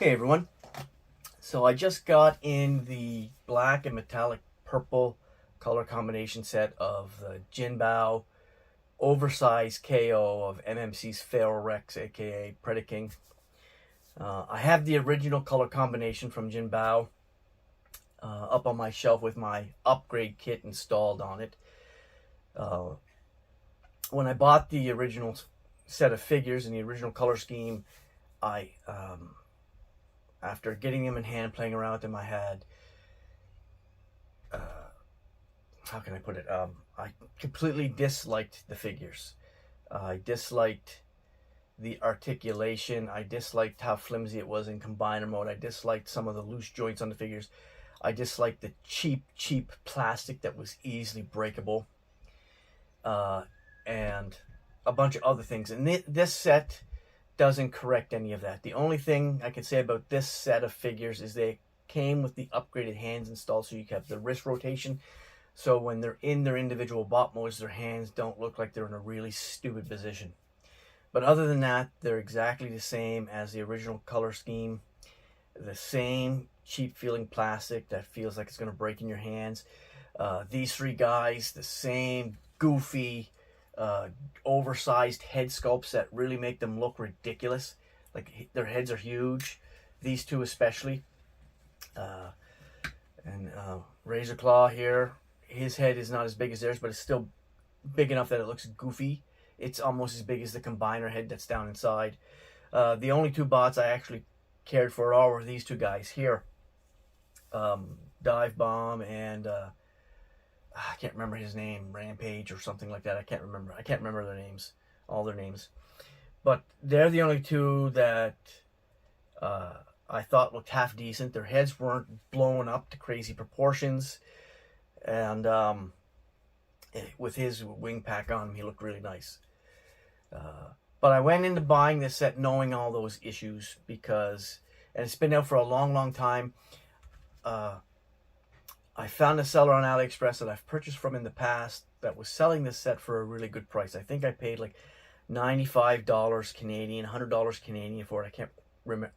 Hey everyone. So I just got in the black and metallic purple color combination set of the Jinbao oversized KO of MMC's Feral Rex, aka Predaking. I have the original color combination from Jinbao up on my shelf with my upgrade kit installed on it. Uh, when I bought the original set of figures in the original color scheme, I after getting them in hand, playing around with them, I had how can I put it? I completely disliked the figures. I disliked the articulation. I disliked how flimsy it was in combiner mode. I disliked some of the loose joints on the figures. I disliked the cheap plastic that was easily breakable, and a bunch of other things. And this set doesn't correct any of that. The only thing I can say about this set of figures is they came with the upgraded hands installed, so you have the wrist rotation. So when they're in their individual bot modes, their hands don't look like they're in a really stupid position. But other than that, they're exactly the same as the original color scheme. The same cheap feeling plastic that feels like it's going to break in your hands. These three guys, the same goofy, oversized head sculpts that really make them look ridiculous. Like their heads are huge. These two especially. And Razor Claw here, his head is not as big as theirs, but it's still big enough that it looks goofy. It's almost as big as the combiner head that's down inside. The only two bots I actually cared for all were these two guys here. Dive Bomb and I can't remember his name, Rampage or something like that. I can't remember their names, all their names. But they're the only two that I thought looked half decent. Their heads weren't blown up to crazy proportions. And with his wing pack on him, he looked really nice. But I went into buying this set knowing all those issues because, and it's been out for a long time. I found a seller on AliExpress that I've purchased from in the past that was selling this set for a really good price. I think I paid like $95 Canadian, $100 Canadian for it. I can't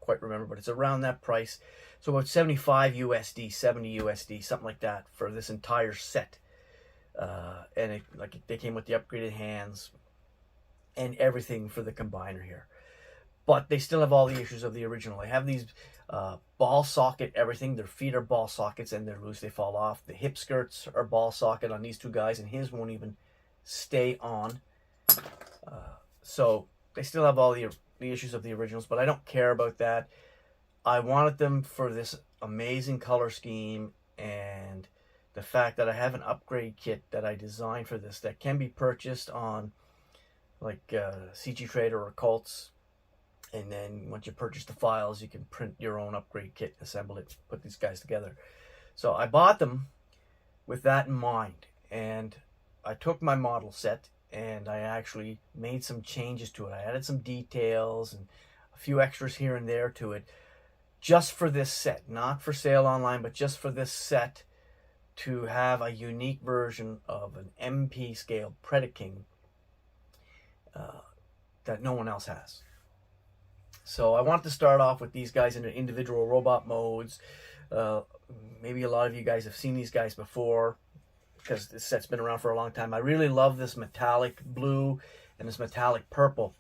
quite remember, but it's around that price. So about 75 USD, 70 USD, something like that for this entire set. And they came with the upgraded hands and everything for the combiner here. But they still have all the issues of the original. They have these ball socket everything. Their feet are ball sockets and they're loose. They fall off. The hip skirts are ball socket on these two guys, and his won't even stay on. So they still have all the issues of the originals, but I don't care about that. I wanted them for this amazing color scheme and the fact that I have an upgrade kit that I designed for this that can be purchased on like CG Trader or Cults. And then once you purchase the files, you can print your own upgrade kit, assemble it, put these guys together. So I bought them with that in mind. And I took my model set and I actually made some changes to it. I added some details and a few extras here and there to it just for this set. Not for sale online, but just for this set to have a unique version of an MP scale Predaking that no one else has. So I want to start off with these guys in their individual robot modes. Maybe a lot of you guys have seen these guys before because this set's been around for a long time. I really love this metallic blue and this metallic purple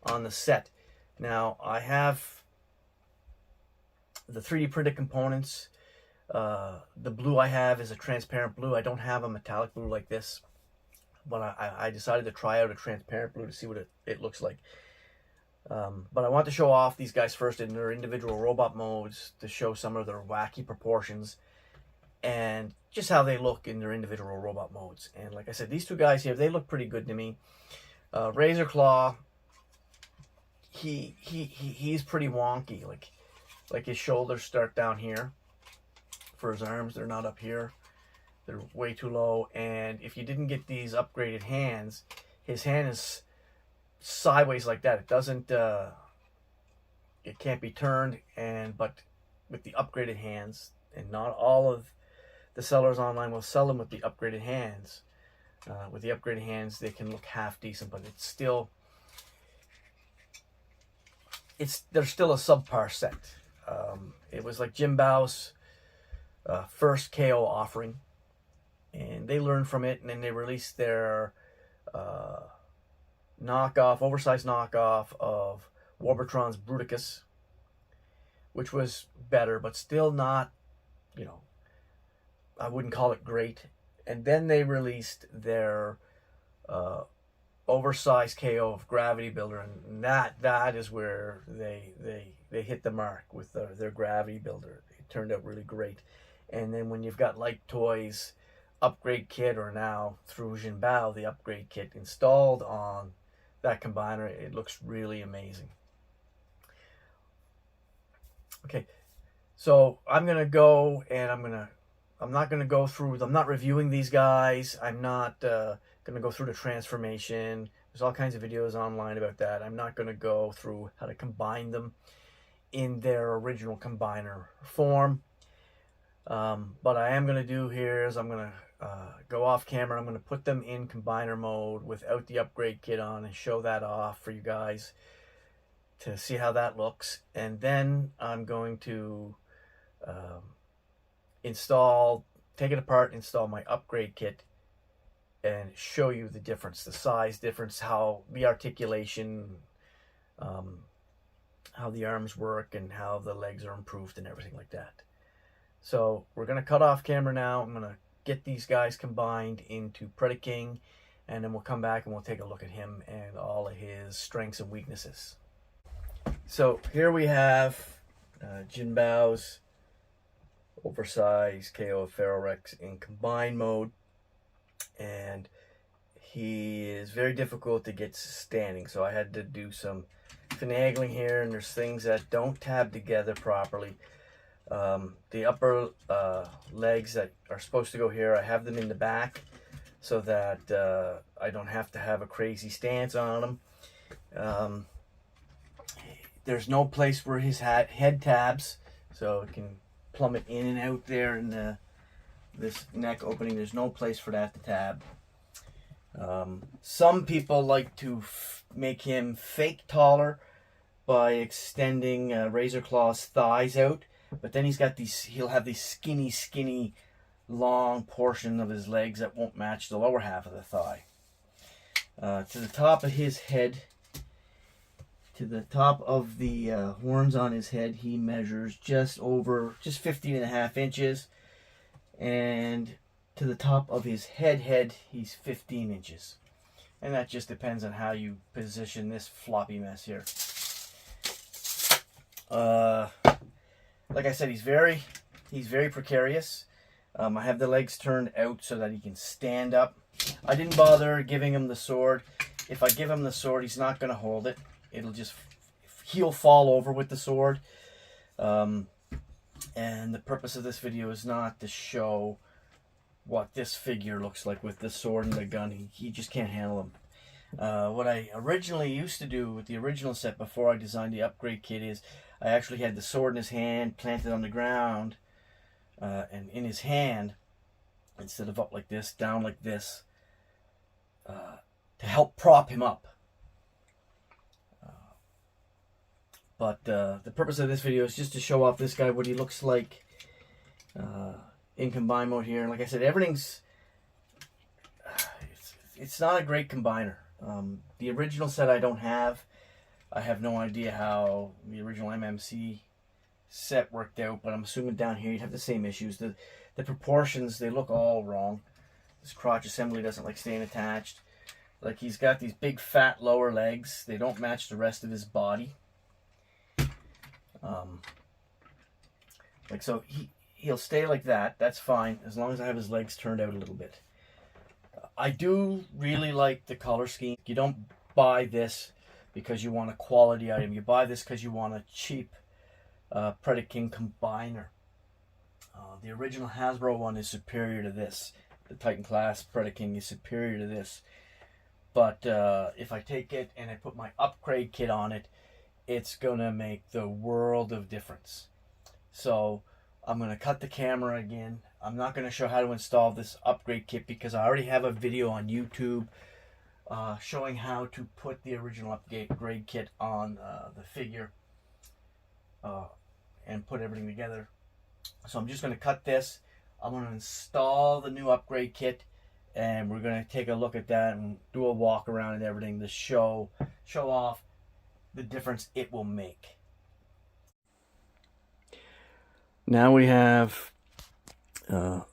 on the set. Now I have the 3D printed components. The blue I have is a transparent blue. I don't have a metallic blue like this, but I decided to try out a transparent blue to see what it looks like. But I want to show off these guys first in their individual robot modes to show some of their wacky proportions and just how they look in their individual robot modes. And like I said, these two guys here, they look pretty good to me. Razor Claw, he's pretty wonky. Like his shoulders start down here. For his arms, they're not up here. They're way too low. And if you didn't get these upgraded hands, his hand is sideways like that. It doesn't it can't be turned, but with the upgraded hands, and not all of the sellers online will sell them with the upgraded hands. With the upgraded hands, they can look half decent, but it's still they're still a subpar set. it was like Jinbao's first KO offering, and they learned from it, and then they released their oversized knockoff of Warburton's Bruticus, which was better, but still not, I wouldn't call it great. And then they released their oversized KO of Gravity Builder, and that is where they hit the mark with their Gravity Builder. It turned out really great. And then when you've got Light Toys upgrade kit, or now through Jinbao the upgrade kit installed on that combiner, it looks really amazing. Okay, so I'm gonna go, and I'm not reviewing these guys. I'm not gonna go through the transformation. There's all kinds of videos online about that. I'm not gonna go through how to combine them in their original combiner form. What I am gonna do here is I'm gonna go off camera. I'm gonna put them in combiner mode without the upgrade kit on and show that off for you guys to see how that looks. And then I'm going to take it apart, install my upgrade kit, and show you the difference, the size difference, how the articulation, how the arms work, and how the legs are improved and everything like that. So we're going to cut off camera now. I'm going to get these guys combined into Predaking, and then we'll come back and we'll take a look at him and all of his strengths and weaknesses. So here we have Jinbao's oversized KO of Ferorex in combined mode, and he is very difficult to get standing, so I had to do some finagling here, and there's things that don't tab together properly. The upper legs that are supposed to go here, I have them in the back so that I don't have to have a crazy stance on them. There's no place for his head tabs, so it can plummet in and out there in this neck opening. There's no place for that to tab. Some people like to make him fake taller by extending Razor Claw's thighs out, but then he'll have these skinny long portion of his legs that won't match the lower half of the thigh. To the top of his head, to the top of the horns on his head, he measures just 15.5 inches, and to the top of his head he's 15 inches, and that just depends on how you position this floppy mess here. Like I said, he's very precarious. I have the legs turned out so that he can stand up. I didn't bother giving him the sword. If I give him the sword, he's not going to hold it. He'll fall over with the sword. And the purpose of this video is not to show what this figure looks like with the sword and the gun. He just can't handle them. What I originally used to do with the original set before I designed the upgrade kit is I actually had the sword in his hand, planted on the ground, and in his hand, instead of up like this, down like this, to help prop him up. But the purpose of this video is just to show off this guy, what he looks like in combine mode here. Like I said, everything's it's not a great combiner. The original set I don't have. I have no idea how the original MMC set worked out, but I'm assuming down here you'd have the same issues. The proportions, they look all wrong. This crotch assembly doesn't like staying attached. Like, he's got these big fat lower legs. They don't match the rest of his body. So he'll stay like that. That's fine, as long as I have his legs turned out a little bit. I do really like the color scheme. You don't buy this because you want a quality item. You buy this because you want a cheap Predaking combiner. The original Hasbro one is superior to this. The Titan class Predaking is superior to this. But if I take it and I put my upgrade kit on it, it's going to make the world of difference. So I'm going to cut the camera again. I'm not going to show how to install this upgrade kit because I already have a video on YouTube showing how to put the original upgrade kit on the figure. And and put everything together. So I'm just going to cut this. I'm going to install the new upgrade kit, and we're going to take a look at that and do a walk around and everything to show off the difference it will make. Now we have the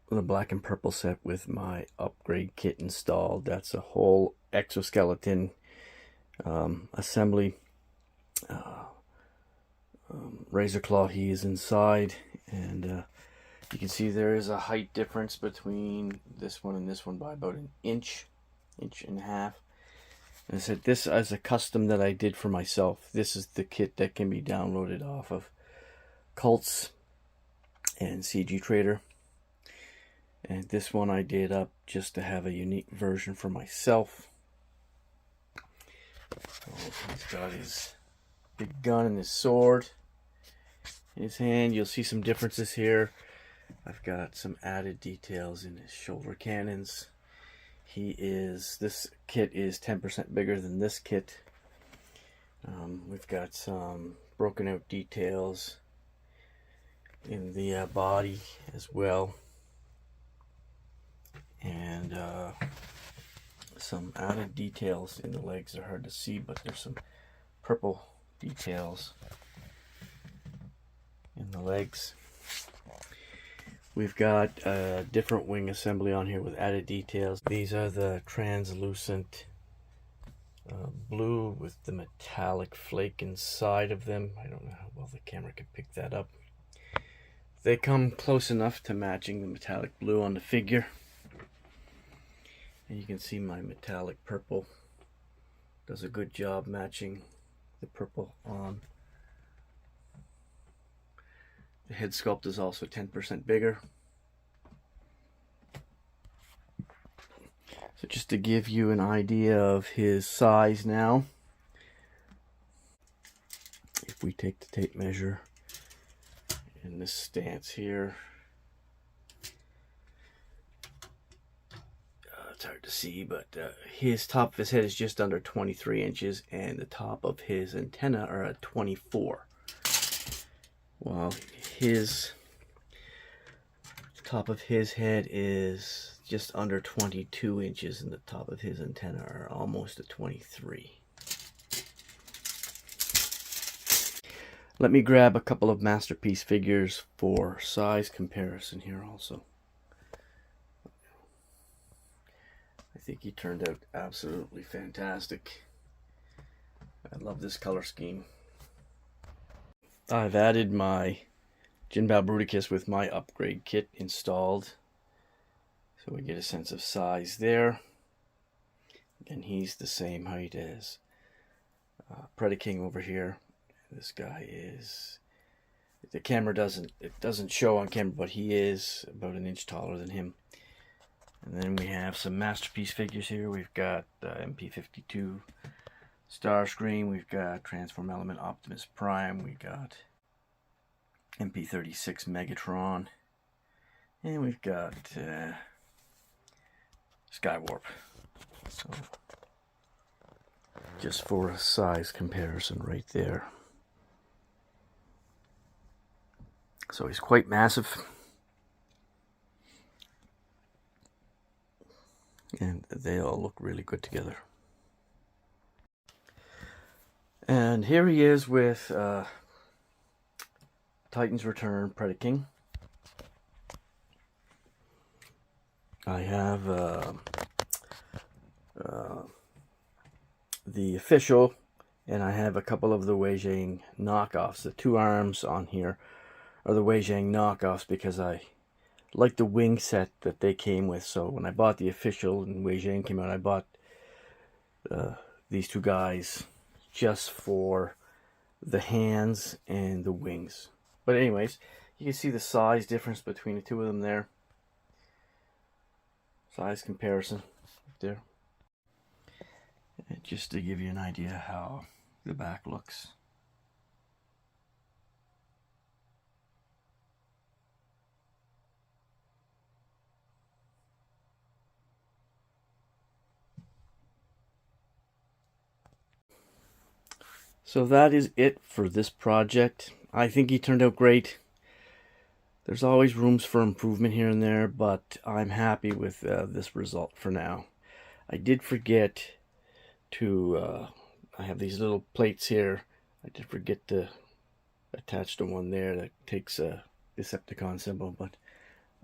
black and purple set with my upgrade kit installed. That's a whole exoskeleton assembly. Razor claw he's inside, and you can see there is a height difference between this one and this one by about an inch and a half. And I said this is a custom that I did for myself. This is the kit that can be downloaded off of Cults and CG Trader. And this one I did up just to have a unique version for myself. So he's got his big gun and his sword in his hand. You'll see some differences here. I've got some added details in his shoulder cannons. This kit is 10% bigger than this kit. We've got some broken out details in the body as well, and some added details in the legs. They're hard to see, but there's some purple details in the legs. We've got a different wing assembly on here with added details. These are the translucent blue with the metallic flake inside of them. I don't know how well the camera can pick that up. They come close enough to matching the metallic blue on the figure. And you can see my metallic purple does a good job matching the purple on. The head sculpt is also 10% bigger. So just to give you an idea of his size now, if we take the tape measure in this stance here, it's hard to see, but his top of his head is just under 23 inches, and the top of his antenna are at 24. While his top of his head is just under 22 inches, and the top of his antenna are almost at 23. Let me grab a couple of masterpiece figures for size comparison here also. I think he turned out absolutely fantastic. I love this color scheme. I've added my Jinbao Bruticus with my upgrade kit installed, so we get a sense of size there. And he's the same height as Predaking over here. This guy is, the camera doesn't show on camera, but he is about an inch taller than him. And then we have some masterpiece figures here. We've got MP52 Starscream, we've got Transform Element Optimus Prime, we got MP36 Megatron, and we've got Skywarp. So just for a size comparison right there. So he's quite massive, and they all look really good together. And here he is with Titan's Return Predaking. I have the official, and I have a couple of the Weijing knockoffs. The two arms on here are the Weijing knockoffs because I like the wing set that they came with. So when I bought the official and Weijing came out, I bought these two guys just for the hands and the wings. But anyways, you can see the size difference between the two of them there. Size comparison there. And just to give you an idea how the back looks. So that is it for this project. I think he turned out great. There's always rooms for improvement here and there, but I'm happy with this result for now. I did forget to, I have these little plates here. I did forget to attach the one there that takes a Decepticon symbol, but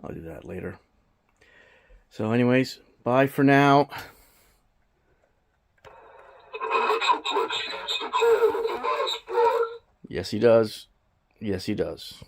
I'll do that later. So anyways, bye for now. Yes, he does. Yes, he does.